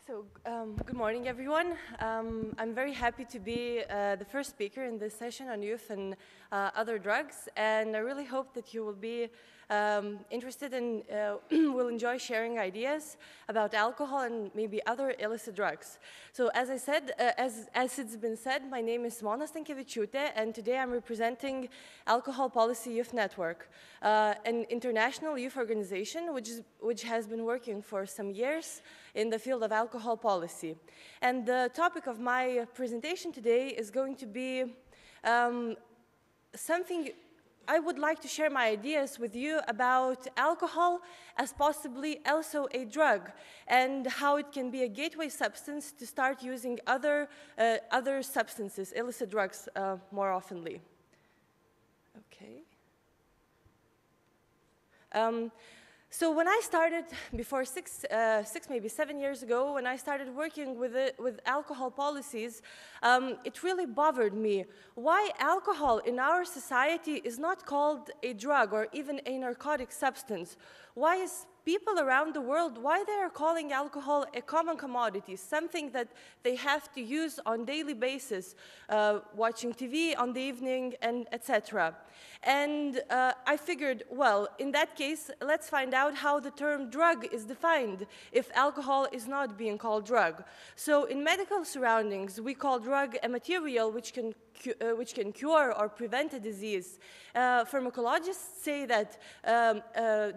Good morning, everyone. I'm very happy to be the first speaker in this session on youth and other drugs, and I really hope that you will be interested and will enjoy sharing ideas about alcohol and maybe other illicit drugs. So as I said, as it's been said, my name is Simona Stankeviciute, and today I'm representing Alcohol Policy Youth Network, an international youth organization which has been working for some years in the field of alcohol policy. And the topic of my presentation today is going to be something I would like to share my ideas with you about alcohol as possibly also a drug and how it can be a gateway substance to start using other substances, illicit drugs more oftenly. Okay. So when I started, before six, maybe 7 years ago, when I started working with alcohol policies, it really bothered me why alcohol in our society is not called a drug or even a narcotic substance. Why is people around the world, why they are calling alcohol a common commodity, something that they have to use on daily basis, watching TV on the evening, and etc. And I figured, well, in that case, let's find out how the term drug is defined if alcohol is not being called drug. So in medical surroundings, we call drug a material which can cure or prevent a disease. Pharmacologists say that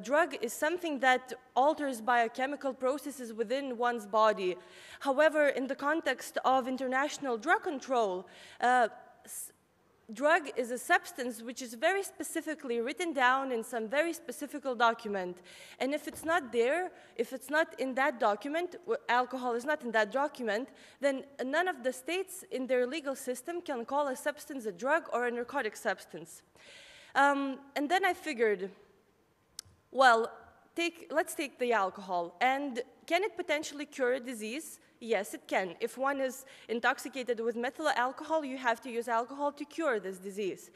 drug is something that alters biochemical processes within one's body. However, in the context of international drug control, drug is a substance which is very specifically written down in some very specific document. And if it's not there, if it's not in that document, alcohol is not in that document, then none of the states in their legal system can call a substance a drug or a narcotic substance. And then I figured, well, let's take the alcohol. And can it potentially cure a disease? Yes, it can. If one is intoxicated with methyl alcohol, you have to use alcohol to cure this disease.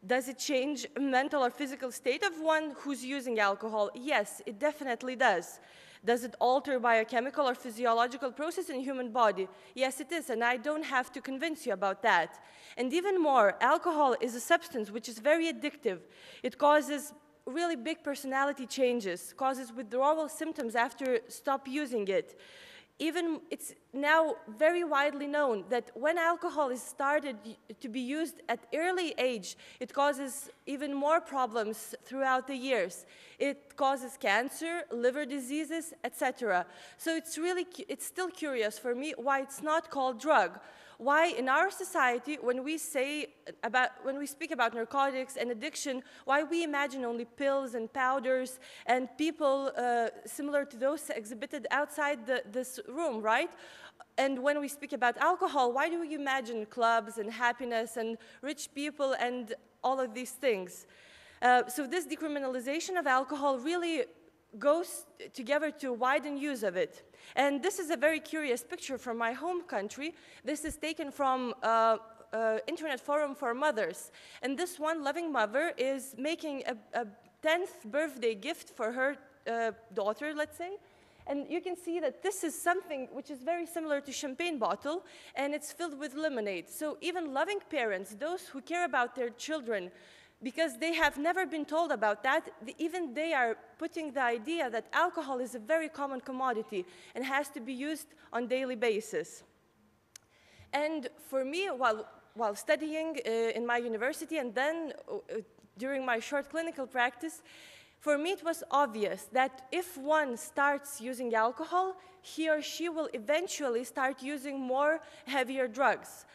Does it change mental or physical state of one who's using alcohol? Yes, it definitely does. Does it alter biochemical or physiological process in human body? Yes, it is, and I don't have to convince you about that. And even more, alcohol is a substance which is very addictive. It causes really big personality changes, causes withdrawal symptoms after stop using it. Even it's now very widely known that when alcohol is started to be used at early age, it causes even more problems throughout the years. It causes cancer, liver diseases, etc. So it's still curious for me why it's not called drug. Why in our society, when we speak about narcotics and addiction, why we imagine only pills and powders and people similar to those exhibited outside this room, right? And when we speak about alcohol, why do we imagine clubs and happiness and rich people and all of these things? So this decriminalization of alcohol really goes together to widen use of it. And this is a very curious picture from my home country. This is taken from Internet Forum for Mothers. And this one loving mother is making a 10th birthday gift for her daughter, let's say. And you can see that this is something which is very similar to champagne bottle, and it's filled with lemonade. So even loving parents, those who care about their children, because they have never been told about that, even they are putting the idea that alcohol is a very common commodity and has to be used on a daily basis. And for me, while studying in my university and then during my short clinical practice, for me it was obvious that if one starts using alcohol, he or she will eventually start using more heavier drugs.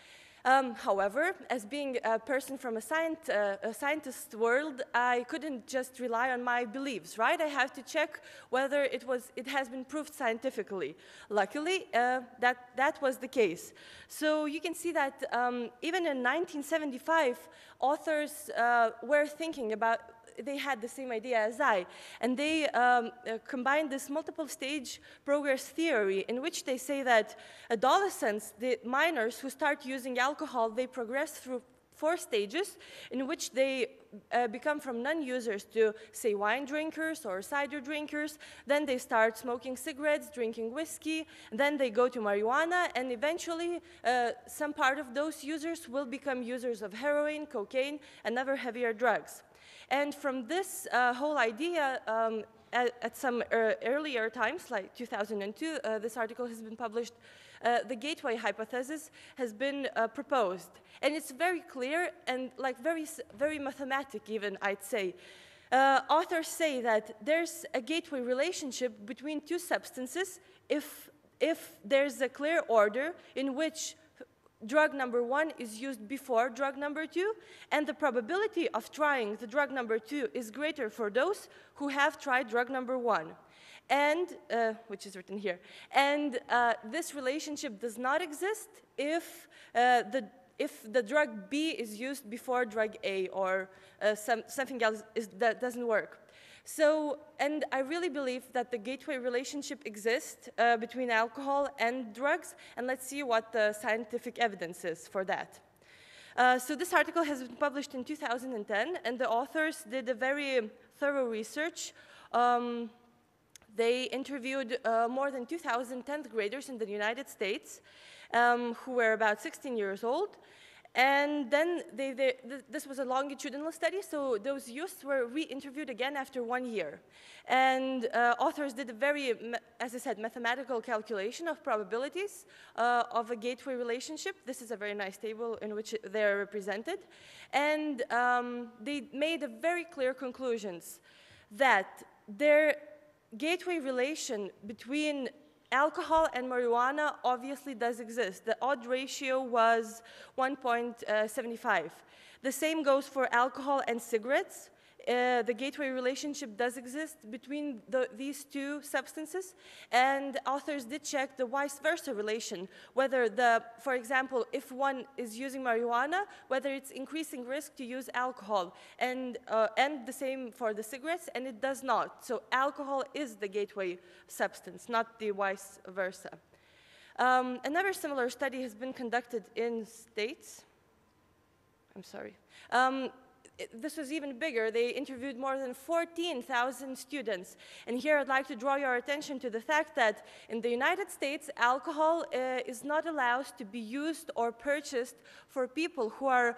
However, as being a person from a scientist world, I couldn't just rely on my beliefs, right? I have to check whether it has been proved scientifically. Luckily, that was the case. So you can see that even in 1975, authors were thinking about, they had the same idea as I, and they combined this multiple stage progress theory in which they say that adolescents, the minors who start using alcohol, they progress through 4 stages in which they become from non-users to, say, wine drinkers or cider drinkers. Then they start smoking cigarettes, drinking whiskey. Then they go to marijuana, and eventually some part of those users will become users of heroin, cocaine, and other heavier drugs. And from this whole idea, at some earlier times, like 2002, this article has been published, the gateway hypothesis has been proposed. And it's very clear and like very mathematic even, I'd say. Authors say that there's a gateway relationship between 2 substances if there's a clear order in which drug number 1 is used before drug number 2, and the probability of trying the drug number 2 is greater for those who have tried drug number 1. And, which is written here. And this relationship does not exist if the drug B is used before drug A, or something else that doesn't work. So, and I really believe that the gateway relationship exists between alcohol and drugs, and let's see what the scientific evidence is for that. So this article has been published in 2010, and the authors did a very thorough research. They interviewed more than 2,000 10th graders in the United States who were about 16 years old. And then this was a longitudinal study, so those youths were re-interviewed again after 1 year. And authors did a very, as I said, mathematical calculation of probabilities of a gateway relationship. This is a very nice table in which they are represented. And they made a very clear conclusions that their gateway relation between alcohol and marijuana obviously does exist. The odd ratio was 1.75. The same goes for alcohol and cigarettes. The gateway relationship does exist between these 2 substances, and authors did check the vice versa relation, whether for example, if one is using marijuana, whether it's increasing risk to use alcohol, and the same for the cigarettes, and it does not. So alcohol is the gateway substance, not the vice versa. Another similar study has been conducted in states. I'm sorry. This was even bigger. They interviewed more than 14,000 students. And here I'd like to draw your attention to the fact that in the United States, alcohol is not allowed to be used or purchased for people who are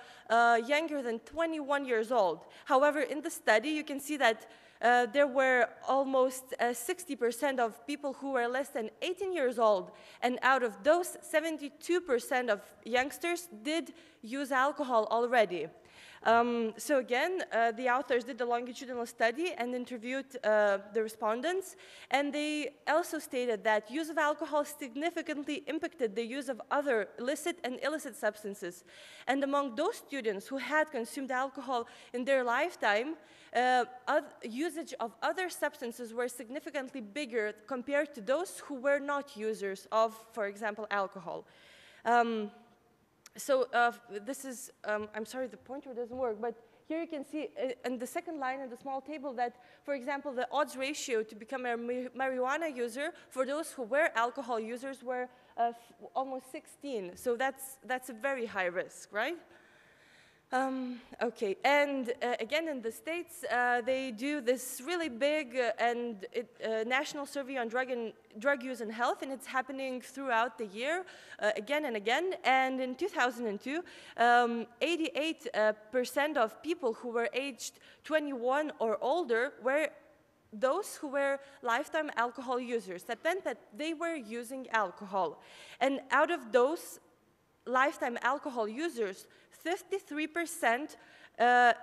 younger than 21 years old. However, in the study, you can see that there were almost 60% of people who were less than 18 years old, and out of those, 72% of youngsters did use alcohol already. So again, the authors did a longitudinal study and interviewed the respondents, and they also stated that use of alcohol significantly impacted the use of other licit and illicit substances. And among those students who had consumed alcohol in their lifetime, usage of other substances were significantly bigger compared to those who were not users of, for example, alcohol. So this is, I'm sorry, the pointer doesn't work, but here you can see in the second line in the small table that, for example, the odds ratio to become a marijuana user for those who were alcohol users were almost 16. So that's a very high risk, right? Okay, and again in the States, they do this really big national survey on drug use and health, and it's happening throughout the year, again and again. And in 2002, 88% of people who were aged 21 or older were those who were lifetime alcohol users. That meant that they were using alcohol. And out of those lifetime alcohol users, 53%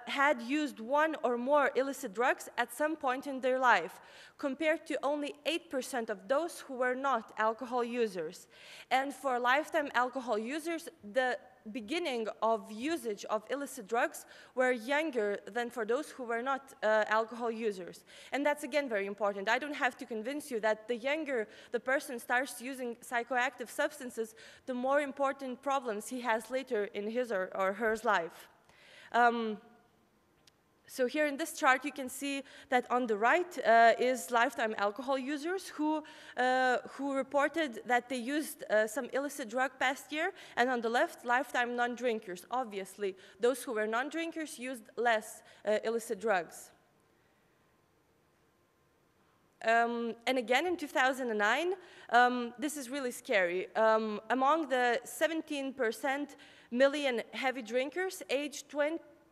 had used one or more illicit drugs at some point in their life, compared to only 8% of those who were not alcohol users. And for lifetime alcohol users, the beginning of usage of illicit drugs were younger than for those who were not alcohol users. And that's again very important. I don't have to convince you that the younger the person starts using psychoactive substances, the more important problems he has later in his or her life. So here in this chart, you can see that on the right is lifetime alcohol users who reported that they used some illicit drug past year, and on the left, lifetime non-drinkers. Obviously, those who were non-drinkers used less illicit drugs. And again, in 2009, this is really scary. Among the 17% million heavy drinkers aged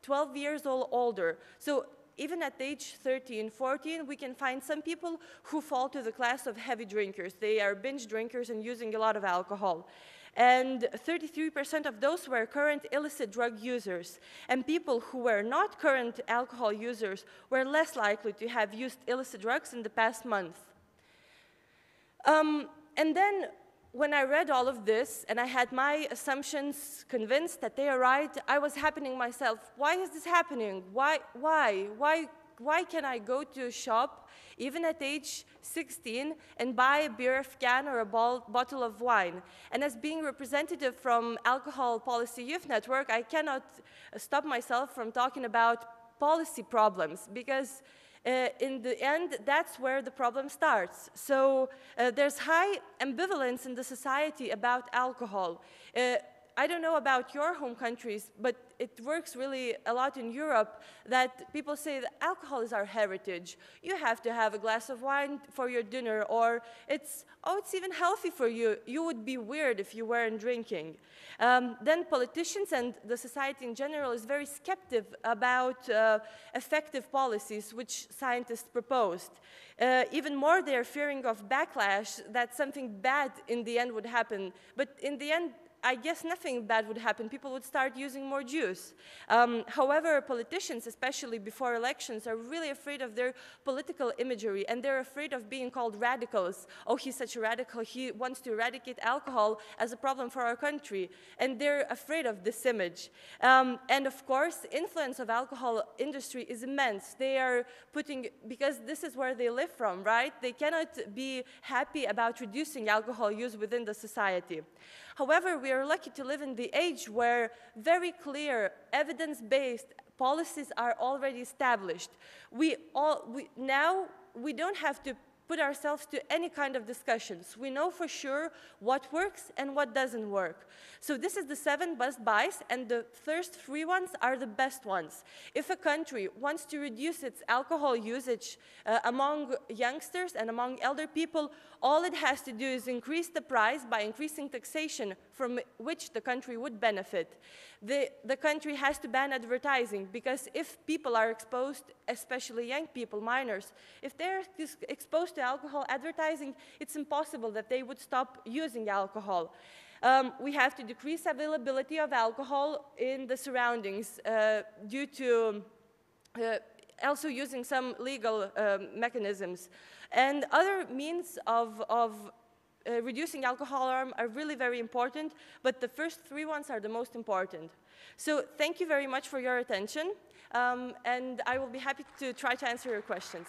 12 years or older. So even at age 13, 14, we can find some people who fall to the class of heavy drinkers. They are binge drinkers and using a lot of alcohol. And 33% of those were current illicit drug users. And people who were not current alcohol users were less likely to have used illicit drugs in the past month. And then when I read all of this and I had my assumptions convinced that they are right, I was happening myself. Why is this happening? Why can I go to a shop, even at age 16, and buy a beer can or a bottle of wine? And as being representative from Alcohol Policy Youth Network, I cannot stop myself from talking about policy problems, because in the end, that's where the problem starts. So there's high ambivalence in the society about alcohol. I don't know about your home countries, but it works really a lot in Europe that people say that alcohol is our heritage. You have to have a glass of wine for your dinner, or it's even healthy for you. You would be weird if you weren't drinking. Then politicians and the society in general is very skeptic about effective policies which scientists proposed. Even more, they're fearing of backlash, that something bad in the end would happen. But in the end, I guess nothing bad would happen. People would start using more juice. However, politicians, especially before elections, are really afraid of their political imagery, and they're afraid of being called radicals. Oh, he's such a radical. He wants to eradicate alcohol as a problem for our country. And they're afraid of this image. And of course, the influence of alcohol industry is immense. They are putting, because this is where they live from, right? They cannot be happy about reducing alcohol use within the society. However, we are lucky to live in the age where very clear, evidence-based policies are already established. Now we don't have to put ourselves to any kind of discussions. We know for sure what works and what doesn't work. So this is the 7 best buys, and the first 3 ones are the best ones. If a country wants to reduce its alcohol usage among youngsters and among elder people, all it has to do is increase the price by increasing taxation from which the country would benefit. The country has to ban advertising, because if people are exposed, especially young people, minors, if they're exposed to alcohol advertising, it's impossible that they would stop using alcohol. We have to decrease availability of alcohol in the surroundings due to also using some legal mechanisms. And other means of reducing alcohol harm are really very important, but the first 3 ones are the most important. So thank you very much for your attention, and I will be happy to try to answer your questions.